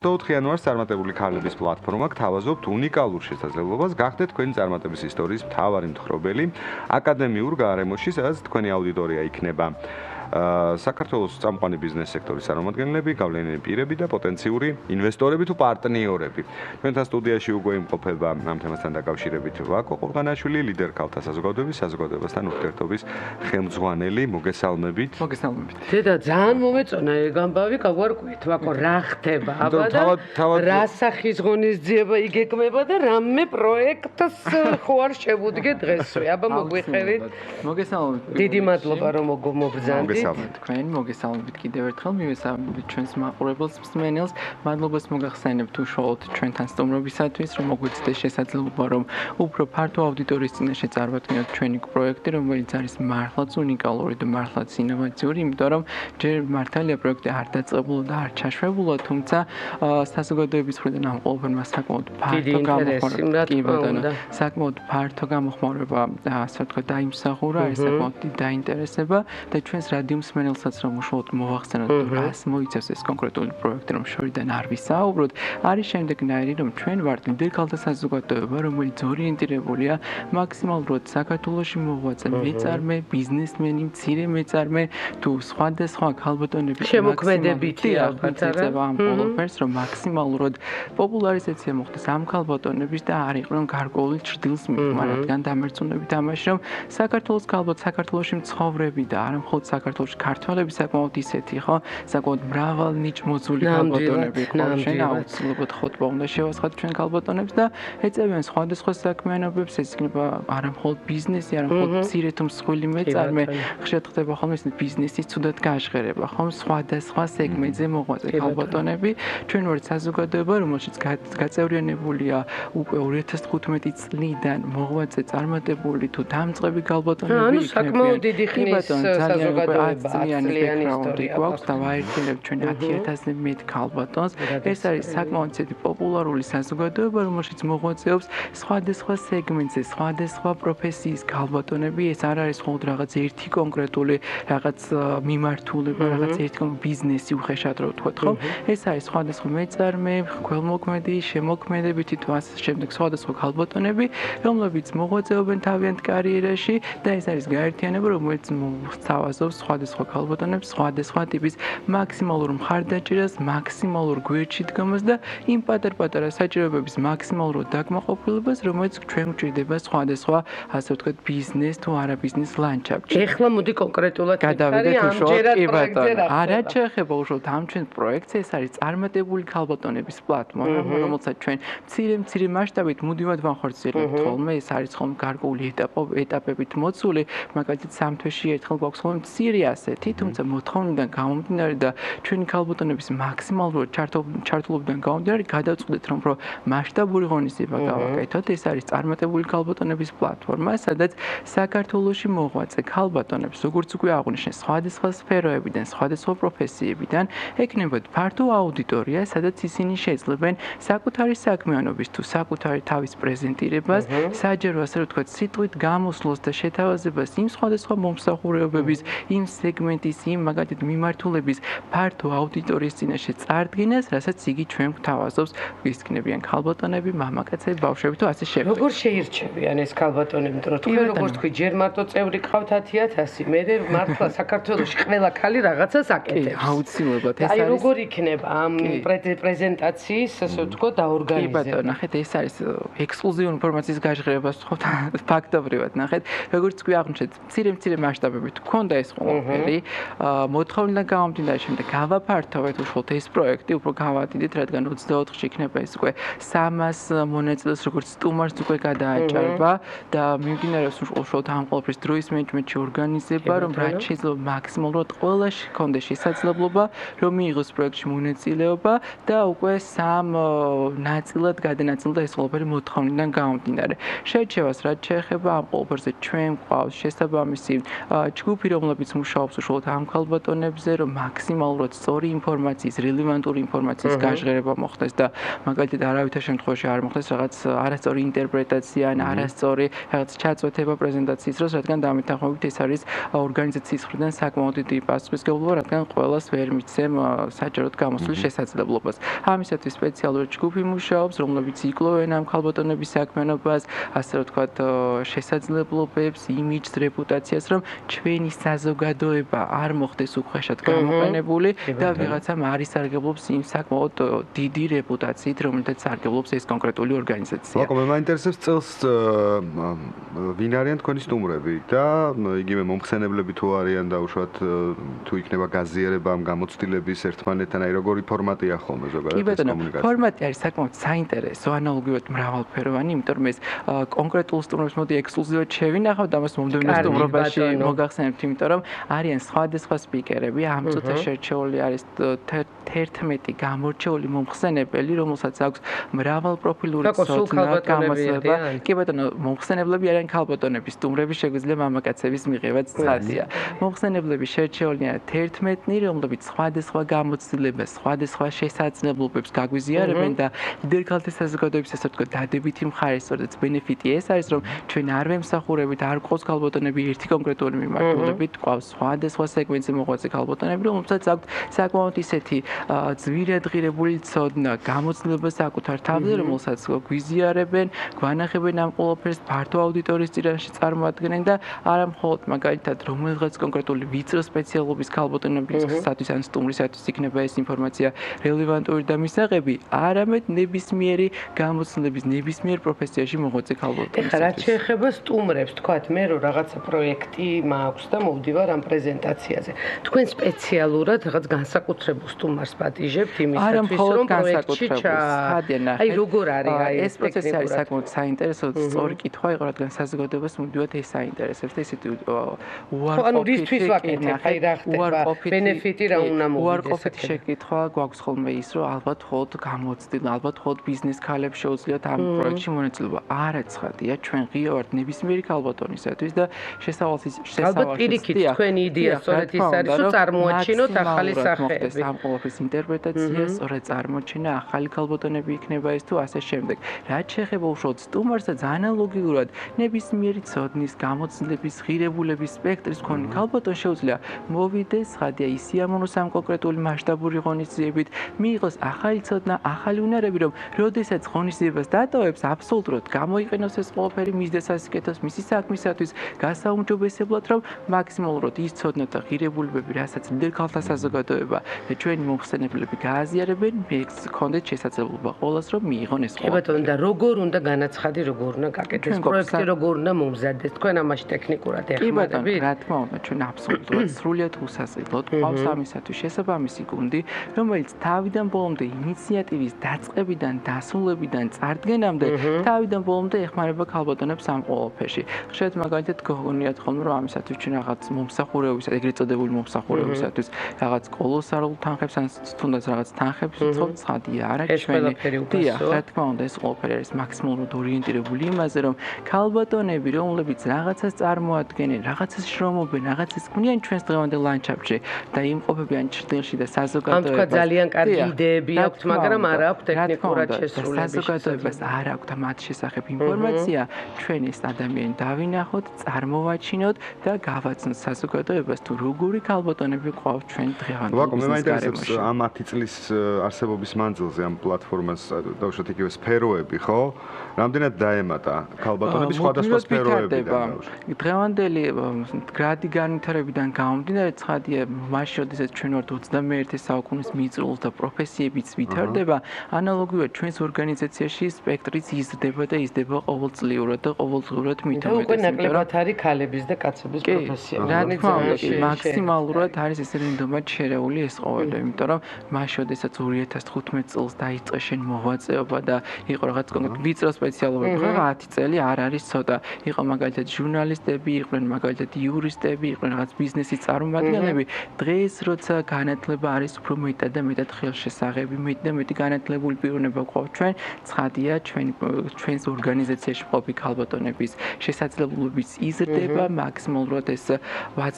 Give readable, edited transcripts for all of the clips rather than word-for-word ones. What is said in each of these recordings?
24 იანვარს წარმატებული ქალების პლატფორმა გთავაზობთ უნიკალურ შესაძლებლობას გახდეთ თქვენი წარმატების ისტორიის მთავარი მთხრობელი აკადემიურ გარემოში, სადაც თქვენი აუდიტორია იქნება საქართველოს წამყვანი ბიზნეს სექტორის წარმომადგენლები, გავლენიანი პირები და პოტენციური ინვესტორები თუ პარტნიორები. თქვენთან სტუდიაში უკვე იმყოფება ამ თემასთან დაკავშირებით ვაკო ყურღანაშვილი, ლიდერ ქალთა საზოგადოებასთან ურთიერთობის ხელმძღვანელი. მოგესალმებით. მოგესალმებით. დედა ძალიან მომეწონა ეგ ამბავი, გავარკვიეთ ვაკო რა ხდება აბა და რა სახის ღონისძიება იგეკმება და რამე პროექტს ხო არ შევუდგე დღესვე. აბა მოგვიყევით. მოგესალმებით. დიდი მადლობა რომ მოგბრძანდით. თქვენ მოგესალმებით კიდევ ერთხელ მივესალმებით ჩვენს მაყურებელს მსმენელს. მადლობას მოგახსენებთ უშუალოდ ჩვენთან სტუმრობისათვის, რომ მოგვეცდეთ შესაძლებლობა რომ უფრო ფართო აუდიტორიის წინაშე წარვადგინოთ ჩვენი პროექტი, რომელიც არის მართლაც უნიკალური და მართლაც ინოვაციური, იმიტომ რომ ჯერ მართალია პროექტი არ დაწყებულა და არ ჩაშვებულა, თუმცა საზოგადოების მხრიდან ამ ყველაფერმა საკმაოდ გამოხმაურება, ასე ვთქვათ, დაიმსახურა, ეს საკმაოდ დიდი დაინტერესება და ჩვენს რადიო მსმენელსაც რომ უშუალოდ მოვახსენოთ, რას მოიცავს ეს კონკრეტული პროექტი, რომ შორიდან არ ვისაუბროთ, არის შემდეგნაირი, რომ ჩვენ ვართ ლიდერ ქალთა საზოგადოება, რომელიც ორიენტირებულია მაქსიმალურად საქართველოში მოღვაწე მეწარმე, ბიზნესმენი, მცირე მეწარმე თუ სხვადასხვა ქალბატონების შემოქმედებითი აღწერა ამ ყველაფერს, რომ მაქსიმალურად პოპულარიზაცია მოხდეს ამ ქალბატონების და არ იყვნენ გარკვეული ჭრდილს მიღმა, რადგან დამერწმუნებით ამაში, რომ საქართველოს ქალბატონები საქართველოში მცხოვრები და არა მხოლოდ საქართველოში ქართველები საკმაოდ ისეთი, ხო? საკმაოდ მრავალნიჭმოძული ქალბატონები ყავს. ჩვენ აუცილებლად ხოთბა უნდა შევასხათ ჩვენ ქალბატონებს და ეწევიან სხვადასხვა საქმიანობებს, ეს იქნება არა მხოლოდ ბიზნესი, არა მხოლოდ მცირე თუ მსხვილი მეწარმე, ხშირად ხდება ხოლმე ეს ბიზნესის ცუდად გაჟღერება, ხო? სხვადასხვა სეგმენტზე მოღვაწე ქალბატონები. ჩვენ ვართ საზოგადოება, რომელშიც გაწევრიანებულია უკვე 2015 წლიდან მოღვაწე წარმატებული თუ დამწყები ქალბატონები იქნებიან. საკმაოდ დიდი ხნის საზოგადოება ათლიანი გვაქვს და ვაერთიანებთ ჩვენ 10,000-ზე მეტ ქალბატონს. ეს არის საკმაოდ ისეთი პოპულარული საზოგადოება, რომელშიც მოღვაწეობს სხვადასხვა სეგმენტზე, სხვადასხვა პროფესიის ქალბატონები. ეს არ არის მხოლოდ რაღაც ერთი კონკრეტული რაღაც მიმართულება, რაღაც ერთი ბიზნესი უხეშად რო ვთქვათ, ხო? ეს არის სხვადასხვა მეწარმე, ქველმოქმედი, შემოქმედებითი თუ ასე შემდეგ სხვადასხვა ქალბატონები, რომლებიც მოღვაწეობენ თავიანთ კარიერაში და ეს არის გაერთიანება, რომელიც სთავაზობს სხვადასხვა ქალბატონებს, სხვადასხვა ტიპის მაქსიმალურ მხარდაჭერას, მაქსიმალურ გვერდში დგომას და იმ პატარ-პატარა საჭიროებების მაქსიმალურ დაკმაყოფილებას, რომელიც ჩვენ გვჭირდება სხვადასხვა, ასე ვთქვათ, ბიზნეს თუ არაბიზნეს ლანდშაფტში. ეხლა მოდი კონკრეტულად გადავიდეთ უშუალოდ არა შეეხება უშუალოდ ამ ჩვენ პროექტს, ეს არის წარმატებული ქალბატონების პლატფორმა, რომელსაც ჩვენ მცირე მასშტაბით მუდმივად ვახორციელებთ ხოლმე, ეს არის ხოლმე გარკვეული ეტაპებით მოცული, მაგალითად სამ თვეში ერთხელ გვაქვს ხოლმე მცირე ასეთი, თუმცა მოთხოვნიდან გამომდინარე და ჩვენი ქალბატონების მაქსიმალურად ჩართულობიდან გამომდინარე, გადავწყვეტეთ რომ მასშტაბური ღონისძიება გავაკეთოთ. ეს არის წარმატებული ქალბატონების პლატფორმა, სადაც საქართველოში მოღვაწე ქალბატონებს, როგორც უკვე აღვნიშნე, სხვადასხვა სფეროებიდან, სხვადასხვა პროფესიებიდან ეკნებათ ფართო აუდიტორია, სადაც ისინი შეძლებენ საკუთარი საქმიანობის თუ საკუთარი თავის პრეზენტირებას, საჯარო ასე ვთქვათ, სიტყვით გამოსვლას და შეთავაზებას იმ სხვადასხვა მომსახურებების, იმ სეგმენტის, იმ მაგალითად მიმართულების ფართო აუდიტორიის წინაშე წარდგენას, რასაც იგი ჩვენ გვთავაზობს, ისქნებიან ქალბატონები, მამაკაცები, ბავშვები თუ ასე შემდეგ. როგორ შეირჩევიან ეს ქალბატონები, იმიტომ რომ თქვენ როგორც თქვი, ჯერ მარტო წევრი ყავთ 10,000, მე მართლა საქართველოში ყველა ქალი რაღაცას აკეთებს. აუცილებლად ეს არის. აი როგორ იქნება ამ პრეზენტაციის, ასე ვთქვათ, დაორგანიზება. კი ბატონო, ნახეთ, ეს არის ექსკლუზიური ინფორმაციის გაჟღერებას ვთქვათ ფაქტობრივად, ნახეთ, როგორც თქვი აღვნიშნეთ, მცირე მასშტაბებით გქონდა ეს ყველაფერი, მოთხოვნიდან გამომდინარე, შემდეგ გავაფართოვეთ უშუალოდ ეს პროექტი, უფრო გავადიდეთ, რადგან 24-ში იქნება ეს უკვე 300 მონაწილეს როგორც სტუმარს უკვე გადააჭარბა და მიმდინარეობს უშუალოდ ამ ყველაფრის დროის მენეჯმენტში ორგანიზება, რომ რაც შეიძლება მაქსიმალურად ყველაში გქონდეს შესაძლებლობა, რომ მიიღოს პროექტში მონაწილეობა და უკვე სამ ნაწილად გადანაწილდა ეს ყველაფერი მოთხოვნიდან გამომდინარე. შეერჩევას რაც შეეხება ამ ყველაფერზე ჩვენ გვყავს შესაბამისი ჯგუფი, რომლებიც მუშაობს უშუალოდ ამ ქალბატონებზე, რომ მაქსიმალურად სწორი ინფორმაციის, რელევანტური ინფორმაციის გაჟღერება მოხდეს და მაგალითად არავითარ შემთხვევაში არ მოხდეს რაღაც არასწორი ინტერპრეტაცია ან არასწორი რაღაც ჩაწვეთება პრეზენტაციის დროს, რადგან დამეთანხმებით ეს არის ორგანიზაციის მხრიდან საკმაოდ დიდი პასუხისმგებლობა, რადგან ყველას ვერ მიცემ საჯაროდ გამოსვლის შესაძლებლობას. ამისათვის სპეციალური ჯგუფი მუშაობს, რომლებიც იკლოვენ ამ ქალბატონების საქმიანობას, ასე რომ ვთქვათ, შესაძლებლობებს, იმიჯს, რეპუტაციას, რომ ჩვენი საზოგადოება არ მოხდეს უხეშად გამოყენებული და ვიღაცამ არ ისარგებლობს იმ საკმაოდ დიდი რეპუტაციით, რომელთაც სარგებლობს ეს კონკრეტული ორგანიზაცია. ვაკო, მე მაინტერესებს წელს ვინ არიან თქვენი სტუმრები და იგივე მომხსენებლები თუ არიან და უშუალოდ თუ იქნება გაზიარება ამ გამოცდილების ერთმანეთთან, აი როგორი ფორმატია ხოლმე ზოგადად ეს კომუნიკაცია? ფორმატი არის საკმაოდ საინტერესო, ანალოგიურად მრავალფეროვანი, იმიტომ რომ ეს კონკრეტულ სტუმრებს მოდი ექსკლუზივად შევინახავ და მას მომდევნო სტუმრობაში მოგახსენებთ, იმიტომ რომ არიან სხვადასხვა სპიკერები, ამ წუთას შერჩეული არის 11 გამორჩეული მომხსენებელი, რომელსაც აქვს მრავალპროფილური ცოდნა, გამოსვლება. კი ბატონო, მომხსენებლები არიან ქალბატონების, სტუმრები შეგვიძლია მამაკაცების მიღებაც ცხადია. მომხსენებლები შერჩეული არიან 11, რომლებიც სხვადასხვა გამოცდილებას, სხვადასხვა შესაძლებლობებს გაგვიზიარებენ და ლიდერ ქალთა საზოგადოების ასე ვთქვათ, დადებითი მხარე, სწორედ ბენეფიტი ეს არის, რომ ჩვენ არ ვემსახურებით, არ გვყავს ქალბატონები ერთი კონკრეტული მიმართულებით, გვყავს სხვადასხვა სეგმენტზე მოღვაწე ქალბატონები, რომელსაც აქვთ საკმაოდ ისეთი ძვირადღირებული ცოდნა, გამოცდილება საკუთარ თავზე, რომელსაც გვიზიარებენ, გვანახებენ ამ ყველაფერს ფართო აუდიტორიის წინაშე წარმოადგენენ და არა მხოლოდ მაგალითად რომელიღაც კონკრეტული ვიწრო სპეციალობის ქალბატონებისათვის ან სტუმრისათვის იქნება ეს ინფორმაცია რელევანტური და მისაღები, არამედ ნებისმიერი გამოცდილების, ნებისმიერ პროფესიაში მოღვაწე ქალბატონებს. ეხლა რაც შეეხება სტუმრებს, თქვათ მე რომ რაღაცა პროექტი მაქვს და მოვდივარ ამ პრეზენტაციაზე. თქვენ სპეციალურად რაღაც განსაკუთრებულ სტუმარს პატიჟებთ იმისათვის, რომ პროექტში აი როგორ არის ეს პროცესი არის საკმაოდ საინტერესო, სწორი კითხვა იყო, რადგან საზოგადოებას მუდმივად ეს საინტერესებს და ისეთი უარყოფითი აი რა ხდება ბენეფიტი რა უნდა მოვიდეს. უარყოფითი შეკითხვა გვაქვს ხოლმე ის, რომ ალბათ მხოლოდ გამოცდილ, ალბათ მხოლოდ ბიზნეს ქალებს შეუძლიათ ამ პროექტში მონაწილეობა. არა ცხადია, ჩვენ ღია ვართ ნებისმიერი ქალბატონისათვის და შესავალს ალბათ პირიქით თქვენი იდეა სწორედ ის არის, რომ წარმოაჩინოთ ახალი სახეები. ამ ყველაფრის ინტერპრეტაცია, სწორედ წარმოჩენა ახალი ქალბატონები იქნება ეს თუ ასე შემდეგ. რაც შეეხება უშუალოდ სტუმარსაც ანალოგიურად ნებისმიერი ცოდნის, გამოცდილების, ღირებულების სპექტრის მქონე ქალბატონი შეუძლია მოვიდეს, ხადია ისიამოვნოს ამ კონკრეტული მასშტაბური ღონისძიებით, მიიღოს ახალი ცოდნა, ახალი უნარები, რომ როდესაც ღონისძიებას დატოვებს, აბსოლუტურად გამოიყენოს ეს ყველაფერი მის დასასიკეთოს, მისი საქმისათვის, გასაუმჯობესებლად, რომ მაქსიმალურად ის ცოდნა და ღირებულებები, რასაც ლიდერ ქალთა საზოგადოება და ჩვენი მომხსენებლები გააზიარებენ, მეგონდეთ შესაძლებლობა ყოველას, რომ მიიღონ ეს ყველაფერი. ბატონო, და როგორ უნდა განაცხადი, როგორ უნდა გაკეთდეს პროექტი, როგორ უნდა მომზადდეს, თქვენ ამაში ტექნიკურად ეხმარებით? რა თქმა უნდა, ჩვენ აბსოლუტურად სრულიად უსასყიდლოდ გვყავს ამისათვის შესაბამისი გუნდი, რომელიც თავიდან ბოლომდე ინიციატივის დაწყებიდან, დასრულებიდან, წარდგენამდე თავიდან ბოლომდე ეხმარება ქალბატონებს ამ ყველაფერში. ხშირად მაგალითად გონიათ ხოლმე, რომ ამისათვის ჩვენ რაღაც მომსახურებისათვის, ეგრეთ წოდებული მომსახურებისათვის რაღაც კოლოსალურ თანხებს ან თუნდაც რაღაც თანხებს ვიწყობთ, ცხადია, არა ჩვენი. რა თქმა უნდა, ეს ყველაფერი არის მაქსიმალურად ორიენტირებული იმაზე, რომ ქალბატონები, რომლებიც რაღაცას წარმოადგენენ, რაღაცას შრომობენ, რაღაცას ქმნიან ჩვენს დღევანდელ ლანდშაფტში და იმყოფებიან ჭრილში და საზოგადოებას. ამ თქვა ძალიან კარგი იდეები აქვთ, მაგრამ არ აქვთ ტექნიკურად შესრულების. საზოგადოებას არ აქვთ მათ შესახებ ინფორმაცია, ჩვენ ეს ადამიანი დავინახოთ, წარმოვაჩინოთ და გავაცნოთ საზოგადოებას თუ როგორი ქალბატონები ყავთ ჩვენ დღევანდელ ვაკო, მე მაინტერესებს ამ 10 წლის არსებობის მანძილზე ამ პლატფორმას დაუშვათ იგივე სფეროები, ხო? რამდენად დაემატა ქალბატონების სხვადასხვა სფეროებიდან? დღევანდელი გრადი განვითარებიდან გამომდინარე, ცხადია, მაშინ როდესაც ჩვენ ვართ 21 საუკუნის მიწურულს და პროფესიებიც ვითარდება, ანალოგიურად ჩვენს ორგანიზაციაში სპექტრიც იზრდება და იზრდება ყოველწლიურად და ყოველდღურად მithumetes. უკვე ნაკლებად არის ქალების და კაცების პროფესია. რა თქმა უნდა, მაქსიმალურად არის ეს რენდომად შერეული ეს ყოველი, იმიტომ რომ მაშინ როდესაც 2015 წელს დაიწყო შენ მოღვაწეობა და იყო რაღაც კონკრეტული ვიწრო სპეციალობები, ხო 10 წელი არ არის ცოტა. იყო მაგალითად ჟურნალისტები, იყვნენ მაგალითად იურისტები, იყვნენ რაღაც ბიზნესის წარმომადგენლები. დღეს როცა განათლება არის უფრო მეტად და მეტად ხელშესაღები, მეტი და მეტი განათლებული პიროვნება გვყავთ ჩვენ, ცხადია ჩვენს ორგანიზაციაში მყოფი ქალბატონების შესაძლებლობების იზრდება, მაქსიმალურად ეს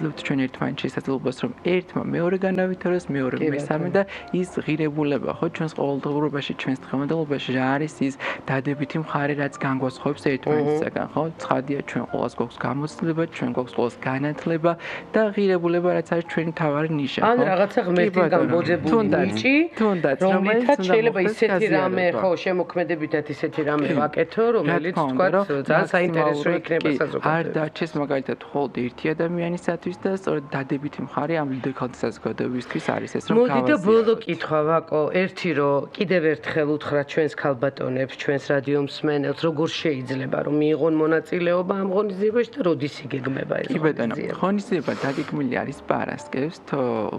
ვაძლევთ ჩვენ ერთმანეთს შესაძლებლობას რომ ერთმა მეორე განავითაროს, მეორე მესამე და ის ღირებულება ხო ჩვენს ყოველდღიურობაში, ჩვენს დღევანდელობაში რა არის ის დადებითი მხარე, რაც განგვასხვავებს ერთმანეთისგან, ხო? ცხადია ჩვენ ყოველს გვაქვს გამოცდილება, ჩვენ გვაქვს ყოველს განათლება და ღირებულება, რაც არის ჩვენი თავარი ნიშა, ხო? ან რაღაცა ღმერთის გამბოძებული ნიჭი, რომლითაც შეიძლება ისეთი რამე, ხო, შემოქმედებითად ისეთი რამე ვაკეთო, რომელიც თქვათ ძალიან საინტერესო იქნება საზოგადოებაში. არ დარჩეს მაგალითად მხოლოდ ერთი ადამიანისათვის და სწორედ დადებითი მხარე ამ ლიდერქალთა საზოგადოებისთვის არის ეს რომ გავაზიაროთ. მოდი და ბოლო კითხვა ვაკო, ერთი რომ კიდევ ერთხელ უთხრა ჩვენს ქალბატონებს, ჩვენს რადიო მსმენელს, როგორ შეიძლება რომ მიიღონ მონაწილეობა ამ ღონისძიებაში და როდის იგეგმება ეს ღონისძიება? ღონისძიება დაგეგმილი არის პარასკევს,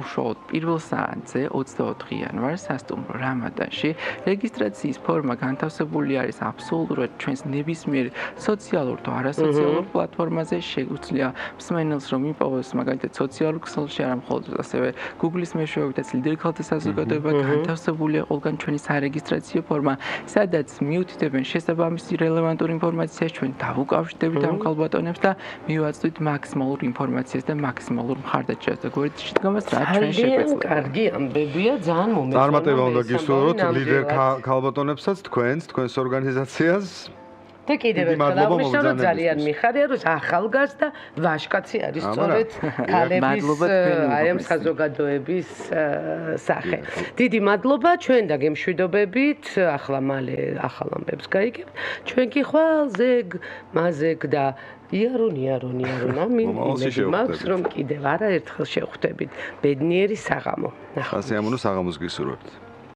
უშუალოდ პირველ საათზე 24 იანვარს სასტუმრო რამადანში. რეგისტრაციის ფორმა განთავსებული არის აბსოლუტურად ჩვენს ნებისმიერ სოციალურ თუ არასოციალურ პლატფორმაზე. შეგვიძლია მსმენელს რომ იპოვოს მაგალითად სოციალურ ქსელში, არა მხოლოდ ასევე Google-ის მეშვეობითაც ლიდერქალთა საზოგადოება განთავსებულია ყველგან ჩვენი სარეგისტრაციო ფორმა, სადაც მიუთითებენ შესაბამისი რელევანტური ინფორმაციას, ჩვენ დავუკავშირდებით ამ ქალბატონებს და მივაწვდით მაქსიმალურ ინფორმაციას და მაქსიმალურ მხარდაჭერას და გვერდჩიტგამას რა ჩვენ შეგვეძლება. კარგი ამბებია, ძალიან მომეწონა. წარმატება უნდა გისურვოთ ლიდერ ქალბატონებსაც, თქვენს ორგანიზაციას. და კიდევ ერთხელ აღნიშნავ, ძალიან მიხარია, რომ ახალგაზრდა ვაჟკაცი არის სწორედ ქალების აი ამ საზოგადოების სახე. დიდი მადლობა, ჩვენ და გემშვიდობებით, ახლა მალე ახალ ამბებს გაიგებთ. ჩვენ კი ხვალზეგ, მაზეგ და იარონ ამინ იმედმაქვს, რომ კიდევ არაერთხელ შევხვდებით. ბედნიერი საღამო. ასე ამონო საღამოს გისურვებთ.